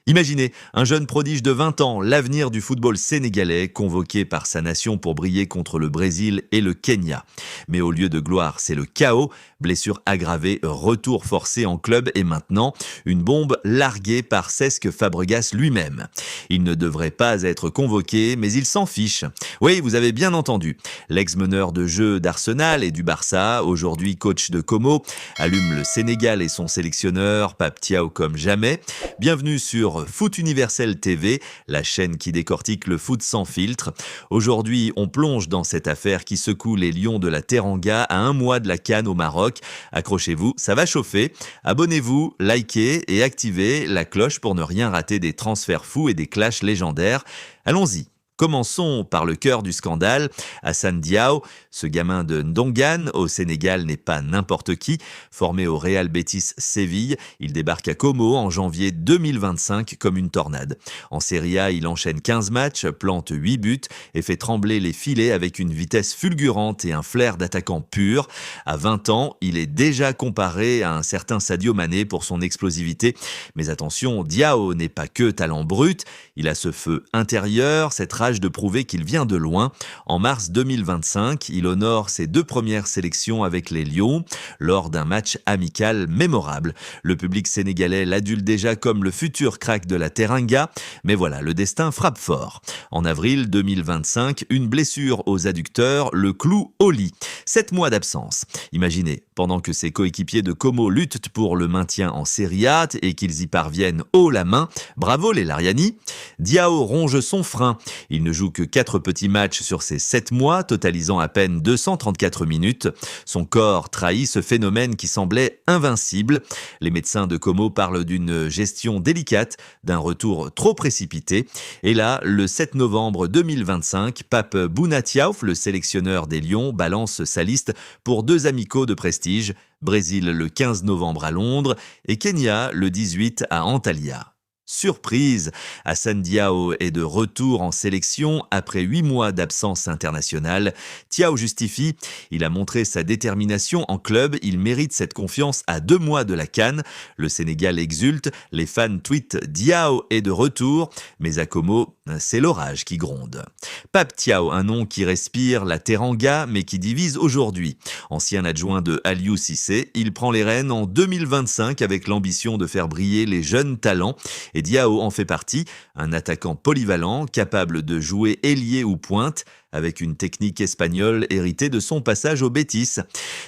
Imaginez un jeune prodige de 20 ans, l'avenir du football sénégalais, convoqué par sa nation pour briller contre le Brésil et le Kenya. Mais au lieu de gloire, c'est le chaos, blessure aggravée, retour forcé en club et maintenant une bombe larguée par Cesc Fabregas lui-même. Il ne devrait pas être convoqué, mais il s'en fiche. Oui, vous avez bien entendu. L'ex-meneur de jeu d'Arsenal et du Barça, aujourd'hui coach de Como, allume le Sénégal et son sélectionneur, Pape Thiaw comme jamais. Bienvenue sur Foot Universel TV, la chaîne qui décortique le foot sans filtre. Aujourd'hui, on plonge dans cette affaire qui secoue les lions de la Teranga à un mois de la CAN au Maroc. Accrochez-vous, ça va chauffer. Abonnez-vous, likez et activez la cloche pour ne rien rater des transferts fous et des clashs légendaires. Allons-y. Commençons par le cœur du scandale. Assane Diao, ce gamin de Ndongan au Sénégal n'est pas n'importe qui. Formé au Real Betis Séville, il débarque à Como en janvier 2025 comme une tornade. En Serie A, il enchaîne 15 matchs, plante 8 buts et fait trembler les filets avec une vitesse fulgurante et un flair d'attaquant pur. À 20 ans, il est déjà comparé à un certain Sadio Mané pour son explosivité. Mais attention, Diao n'est pas que talent brut, il a ce feu intérieur, cette rage de prouver qu'il vient de loin. En mars 2025, il honore ses 2 premières sélections avec les Lions lors d'un match amical mémorable. Le public sénégalais l'adule déjà comme le futur crack de la Teranga, mais voilà, le destin frappe fort. En avril 2025, une blessure aux adducteurs, le cloue au lit. 7 mois d'absence. Imaginez, pendant que ses coéquipiers de Como luttent pour le maintien en Serie A et qu'ils y parviennent haut la main, bravo les Lariani. Diao ronge son frein. Il ne joue que 4 petits matchs sur ces 7 mois, totalisant à peine 234 minutes. Son corps trahit ce phénomène qui semblait invincible. Les médecins de Como parlent d'une gestion délicate, d'un retour trop précipité. Et là, le 7 novembre 2025, Pape Bouna Diaw, le sélectionneur des Lions, balance sa liste pour 2 amicaux de prestige, Brésil le 15 novembre à Londres et Kenya le 18 à Antalya. Surprise, Assane Diao est de retour en sélection après 8 mois d'absence internationale. Thiaw justifie, il a montré sa détermination en club, il mérite cette confiance à 2 mois de la CAN. Le Sénégal exulte, les fans tweetent Diao est de retour, mais à Como, c'est l'orage qui gronde. Pape Thiaw, un nom qui respire la Teranga mais qui divise aujourd'hui. Ancien adjoint de Aliou Cissé, il prend les rênes en 2025 avec l'ambition de faire briller les jeunes talents. Et Diao en fait partie, un attaquant polyvalent, capable de jouer ailier ou pointe, avec une technique espagnole héritée de son passage au Betis.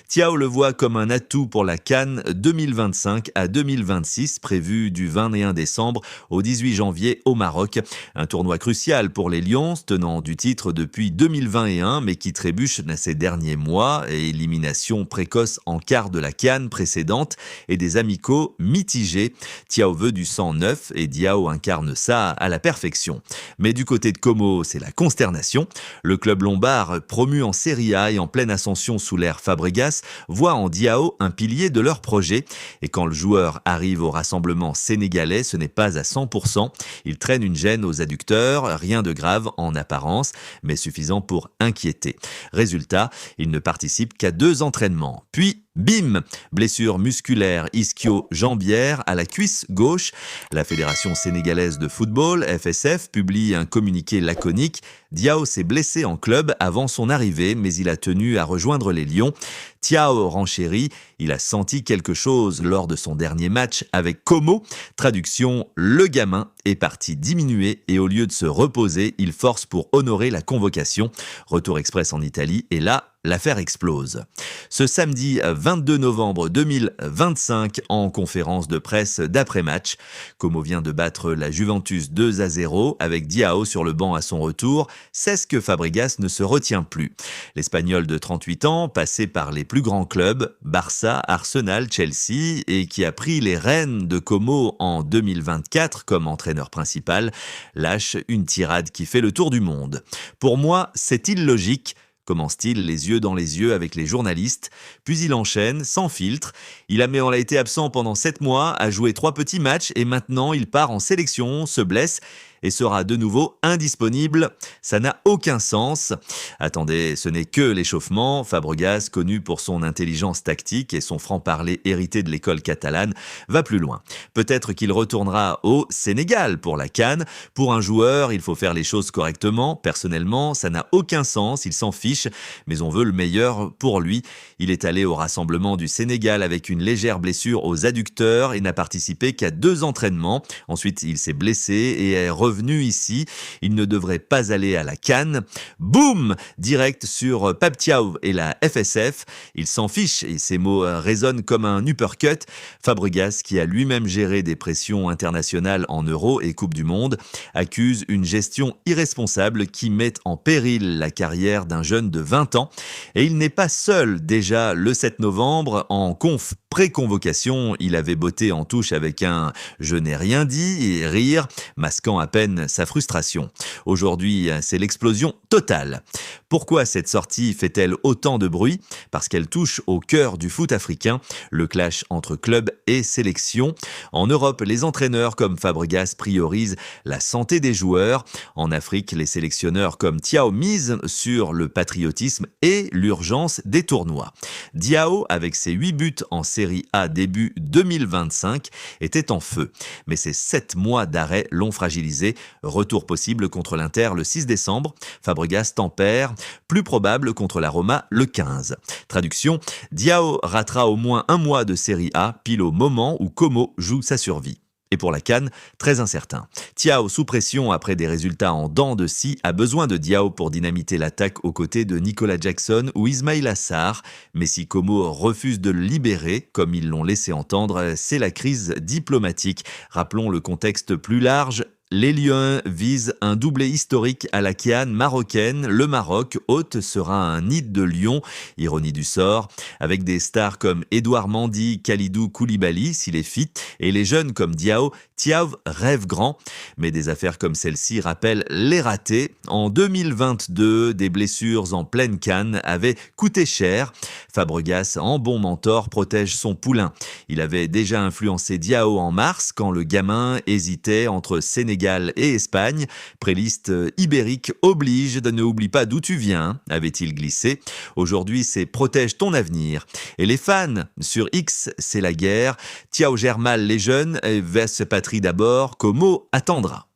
Thiaw le voit comme un atout pour la CAN 2025 à 2026, prévue du 21 décembre au 18 janvier au Maroc. Un tournoi crucial pour les Lions, tenant du titre depuis 2021, mais qui trébuche ces derniers mois, et élimination précoce en quart de la CAN précédente et des amicaux mitigés. Thiaw veut du sang neuf et Diao incarne ça à la perfection. Mais du côté de Como, c'est la consternation. Le club lombard, promu en Serie A et en pleine ascension sous l'ère Fabregas, voit en Diao un pilier de leur projet. Et quand le joueur arrive au rassemblement sénégalais, ce n'est pas à 100%. Il traîne une gêne aux adducteurs, rien de grave en apparence, mais suffisant pour inquiéter. Résultat, il ne participe qu'à 2 entraînements. Puis, bim! Blessure musculaire ischio-jambière à la cuisse gauche. La Fédération sénégalaise de football, FSF, publie un communiqué laconique. Diao s'est blessé en club avant son arrivée, mais il a tenu à rejoindre les Lions. Thiaw renchérit, il a senti quelque chose lors de son dernier match avec Como. Traduction, le gamin est parti diminuer et au lieu de se reposer, il force pour honorer la convocation. Retour express en Italie et là, l'affaire explose. Ce samedi 22 novembre 2025, en conférence de presse d'après-match, Como vient de battre la Juventus 2-0 avec Diao sur le banc à son retour. Cesc Fabregas ne se retient plus. L'Espagnol de 38 ans, passé par les plus grands clubs, Barça, Arsenal, Chelsea, et qui a pris les rênes de Como en 2024 comme entraîneur principal, lâche une tirade qui fait le tour du monde. Pour moi, c'est illogique. commence-t-il les yeux dans les yeux avec les journalistes. Puis il enchaîne, sans filtre. Il a été absent pendant 7 mois, a joué 3 petits matchs et maintenant il part en sélection, se blesse et sera de nouveau indisponible. Ça n'a aucun sens. Attendez, ce n'est que l'échauffement. Fabregas, connu pour son intelligence tactique et son franc-parler hérité de l'école catalane, va plus loin. Peut-être qu'il retournera au Sénégal pour la CAN. Pour un joueur, il faut faire les choses correctement. Personnellement, ça n'a aucun sens, il s'en fiche, mais on veut le meilleur pour lui. Il est allé au rassemblement du Sénégal avec une légère blessure aux adducteurs et n'a participé qu'à 2 entraînements. Ensuite, il s'est blessé et est revenu ici. Il ne devrait pas aller à la CAN. Boum! Direct sur Pape Thiaw et la FSF. Il s'en fiche et ses mots résonnent comme un uppercut. Fabregas, qui a lui-même géré des pressions internationales en Euro et Coupe du Monde, accuse une gestion irresponsable qui met en péril la carrière d'un jeune de 20 ans. Et il n'est pas seul. Déjà le 7 novembre, en conf pré-convocation, il avait botté en touche avec un « je n'ai rien dit » et rire, masquant à peine sa frustration. Aujourd'hui, c'est l'explosion totale. Pourquoi cette sortie fait-elle autant de bruit ? Parce qu'elle touche au cœur du foot africain, le clash entre club et sélection. En Europe, les entraîneurs comme Fabregas priorisent la santé des joueurs. En Afrique, les sélectionneurs comme Thiaw misent sur le patriotisme et l'urgence des tournois. Diao, avec ses 8 buts en Série A début 2025, était en feu. Mais ses 7 mois d'arrêt l'ont fragilisé. Retour possible contre l'Inter le 6 décembre. Fabregas tempère. Plus probable contre la Roma le 15. Traduction, Diao ratera au moins 1 mois de Série A, pile au moment où Como joue sa survie. Et pour la CAN, très incertain. Thiaw, sous pression après des résultats en dents de scie, a besoin de Diao pour dynamiter l'attaque aux côtés de Nicolas Jackson ou Ismaïla Assar. Mais si Como refuse de le libérer, comme ils l'ont laissé entendre, c'est la crise diplomatique. Rappelons le contexte plus large. Les Lions visent un doublé historique à la CAN marocaine. Le Maroc, hôte, sera un nid de lions, ironie du sort, avec des stars comme Edouard Mendy, Kalidou Koulibaly, s'il est fit, et les jeunes comme Diao. Thiaw rêve grand, mais des affaires comme celle-ci rappellent les ratés. En 2022, des blessures en pleine CAN avaient coûté cher. Fabregas, en bon mentor, protège son poulain. Il avait déjà influencé Diao en mars, quand le gamin hésitait entre Sénégal et Espagne. Préliste ibérique oblige, ne oublie pas d'où tu viens, avait-il glissé. Aujourd'hui, c'est protège ton avenir. Et les fans, sur X, c'est la guerre. Thiaw gère mal les jeunes, vs patrie d'abord, Como attendra.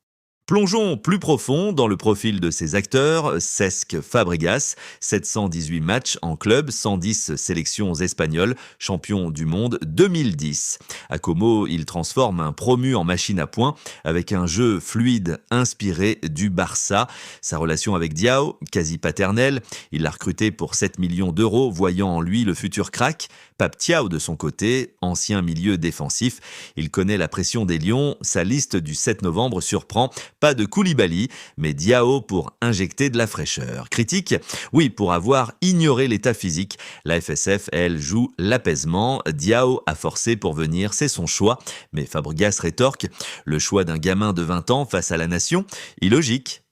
Plongeons plus profond dans le profil de ces acteurs. Cesc Fabregas, 718 matchs en club, 110 sélections espagnoles, champion du monde 2010. À Como, il transforme un promu en machine à points avec un jeu fluide inspiré du Barça. Sa relation avec Diao, quasi paternelle, il l'a recruté pour 7 millions d'euros, voyant en lui le futur crack. Pape Thiaw, de son côté, ancien milieu défensif, il connaît la pression des Lions. Sa liste du 7 novembre surprend. Pas de Koulibaly, mais Diao pour injecter de la fraîcheur. Critique ? Oui, pour avoir ignoré l'état physique. La FSF, elle, joue l'apaisement. Diao a forcé pour venir, c'est son choix. Mais Fabregas rétorque : le choix d'un gamin de 20 ans face à la nation ? Illogique.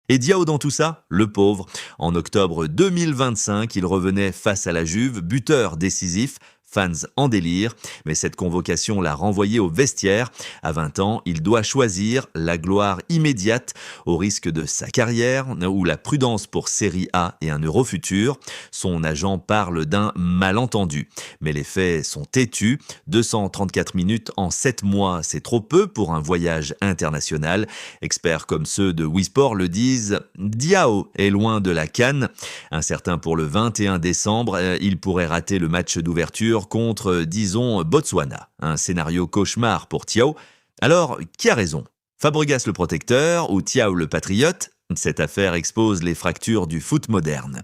Et Diao dans tout ça ? Le pauvre. En octobre 2025, il revenait face à la Juve, buteur décisif, fans en délire, mais cette convocation l'a renvoyé au vestiaire. À 20 ans, il doit choisir la gloire immédiate au risque de sa carrière ou la prudence pour Série A et un Euro futur. Son agent parle d'un malentendu. Mais les faits sont têtus. 234 minutes en 7 mois, c'est trop peu pour un voyage international. Experts comme ceux de Wisport le disent, Diao est loin de la CAN. Incertain pour le 21 décembre, il pourrait rater le match d'ouverture contre, disons, Botswana. Un scénario cauchemar pour Thiaw. Alors, qui a raison ? Fabregas le protecteur ou Thiaw le patriote ? Cette affaire expose les fractures du foot moderne.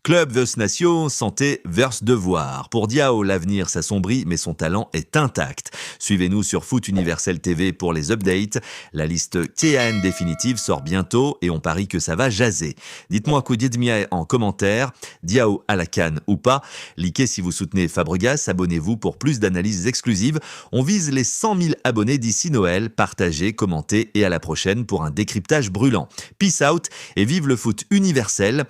Club vs Nation, santé versus devoir. Pour Diao, l'avenir s'assombrit, mais son talent est intact. Suivez-nous sur Foot Universel TV pour les updates. La liste TAN définitive sort bientôt et on parie que ça va jaser. Dites-moi Koudjedmia en commentaire, Diao à la CAN ou pas. Likez si vous soutenez Fabregas, abonnez-vous pour plus d'analyses exclusives. On vise les 100 000 abonnés d'ici Noël. Partagez, commentez et à la prochaine pour un décryptage brûlant. Peace out et vive le foot universel.